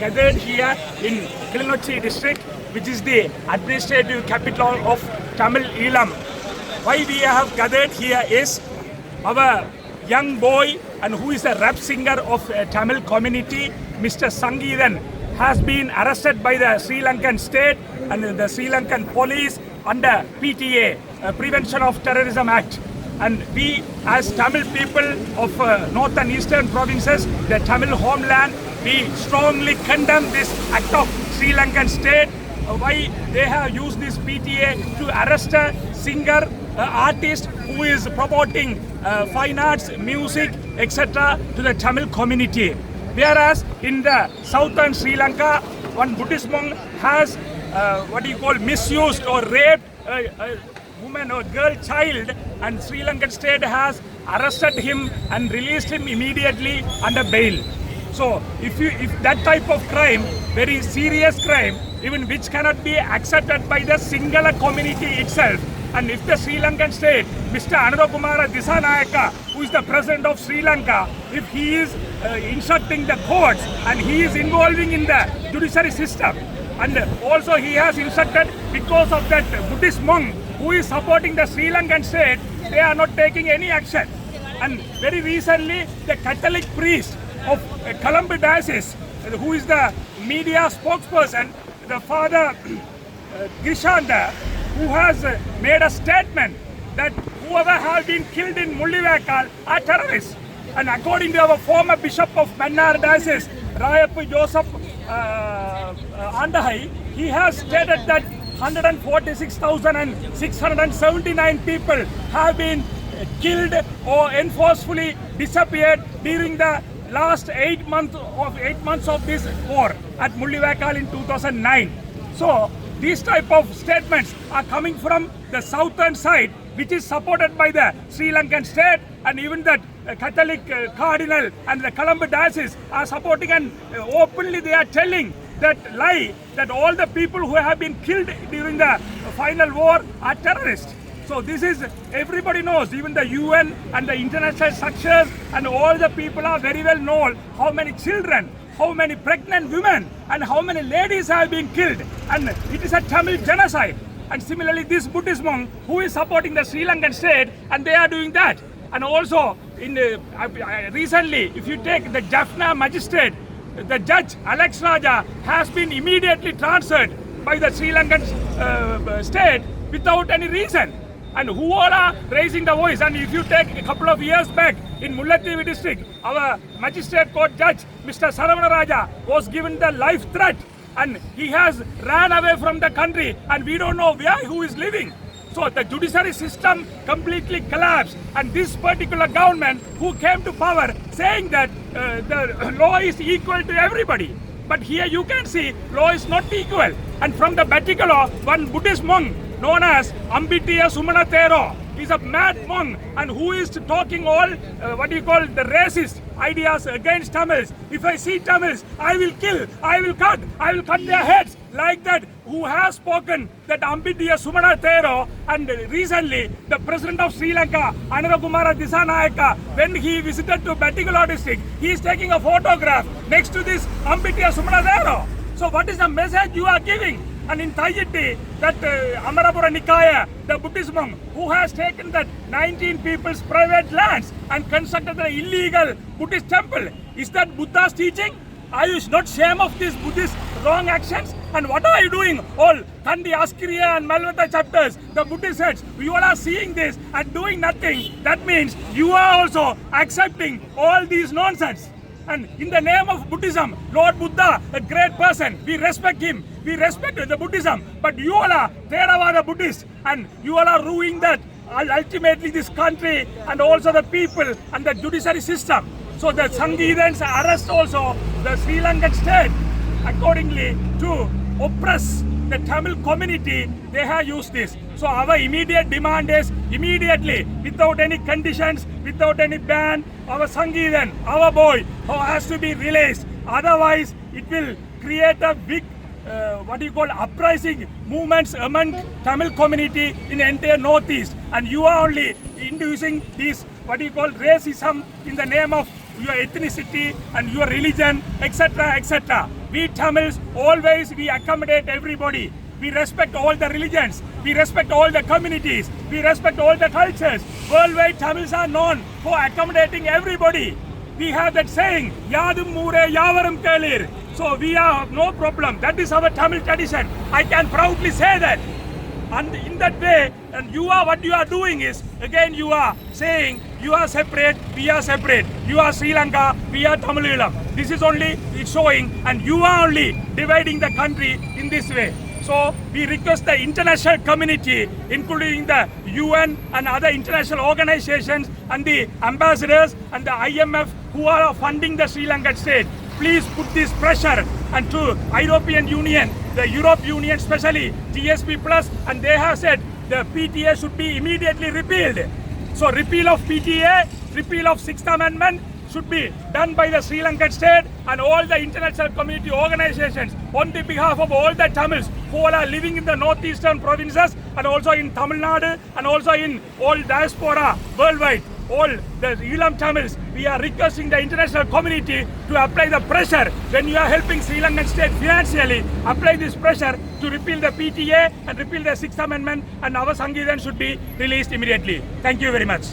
gathered here in Kilinochchi district, which is the administrative capital of Tamil Elam. Why we have gathered here is our young boy and who is a rap singer of Tamil community, Mr. Sangee, has been arrested by the Sri Lankan state and the Sri Lankan police under PTA, Prevention of Terrorism Act. And we as Tamil people of north and eastern provinces, the Tamil homeland, we strongly condemn this act of Sri Lankan state. Why they have used this PTA to arrest a singer, artist who is promoting fine arts, music, etc. to the Tamil community. Whereas in the southern Sri Lanka, one Buddhist monk has misused or raped a woman or girl child, and Sri Lankan state has arrested him and released him immediately under bail. So if that type of crime, very serious crime, even which cannot be accepted by the singular community itself, and if the Sri Lankan state, Mr. Anuradha Disanayaka, who is the president of Sri Lanka, if he is instructing the courts and he is involving in the judiciary system, and also he has instructed because of that Buddhist monk who is supporting the Sri Lankan state, they are not taking any action. And very recently, the Catholic priest of Colombo Diocese, who is the media spokesperson, the Father Gishanda, who has made a statement that whoever has been killed in Mullivakal are terrorists. And according to our former Bishop of Mannar Diocese, Rayappu Joseph Andahai, he has stated that 146,679 people have been killed or enforcefully disappeared during the last 8 months of this war at Mullivakal in 2009. So these type of statements are coming from the southern side, which is supported by the Sri Lankan state, and even that Catholic cardinal and the Colombo Diocese are supporting, and openly they are telling that lie that all the people who have been killed during the final war are terrorists. So this is, everybody knows, even the UN and the international structures and all the people are very well known how many children, how many pregnant women and how many ladies have been killed, and it is a Tamil genocide. And similarly this Buddhist monk who is supporting the Sri Lankan state, and they are doing that. And also in recently, if you take the Jaffna magistrate, the judge Alex Raja has been immediately transferred by the Sri Lankan state without any reason. And who all are raising the voice? And if you take a couple of years back in Mullaitivi district, our magistrate court judge, Mr. Saravana Raja, was given the life threat, and he has ran away from the country, and we don't know where he is living. So the judiciary system completely collapsed, and this particular government who came to power saying that the law is equal to everybody. But here you can see law is not equal. And from the Batikalo, one Buddhist monk known as Ambitiya Sumana Thero is a mad monk, and who is talking all the racist ideas against Tamils. If I see Tamils, I will kill, I will cut their heads, like that. Who has spoken that Ambitiya Sumana Thero, and recently the president of Sri Lanka, Anuradha Disanayaka, when he visited to Batikalo district, he is taking a photograph next to this Ambitiya Sumana Thero. So what is the message you are giving? And in Thaiyatti, that Amarapura Nikaya, the Buddhist monk, who has taken that 19 people's private lands and constructed an illegal Buddhist temple, is that Buddha's teaching? Are you not ashamed of these Buddhist wrong actions? And what are you doing? All Thandi Askiriya and Malvata chapters, the Buddhist heads, you all are seeing this and doing nothing. That means you are also accepting all these nonsense. And in the name of Buddhism, Lord Buddha, a great person, we respect him, we respect the Buddhism, but you all are Theravada Buddhists, and you all are ruining that, ultimately this country and also the people and the judiciary system. So the Sangee arrest also the Sri Lankan state accordingly to oppress the Tamil community. They have used this. So our immediate demand is immediately, without any conditions, without any ban, our Sangee, our boy, who has to be released. Otherwise, it will create a big uprising movements among Tamil community in the entire northeast. And you are only inducing this racism in the name of your ethnicity and your religion, etc., etc. We Tamils always we accommodate everybody. We respect all the religions. We respect all the communities. We respect all the cultures. Worldwide, Tamils are known for accommodating everybody. We have that saying, Yadum Mure Yavaram Kalir. So we have no problem. That is our Tamil tradition. I can proudly say that. And in that way, and what you are doing is, again you are saying, you are separate, we are separate. You are Sri Lanka, we are Tamil Eelam. This is only showing, and you are only dividing the country in this way. So we request the international community, including the UN and other international organizations and the ambassadors and the IMF who are funding the Sri Lankan state, please put this pressure and to European Union, the Europe Union especially, GSP Plus, and they have said the PTA should be immediately repealed. So repeal of PTA, repeal of 6th Amendment should be done by the Sri Lankan state and all the international community organizations on the behalf of all the Tamils who are living in the northeastern provinces and also in Tamil Nadu and also in all diaspora worldwide. All the Eelam Tamils, we are requesting the international community to apply the pressure. When you are helping Sri Lankan state financially, apply this pressure to repeal the PTA and repeal the 6th Amendment, and our Sangee then should be released immediately. Thank you very much.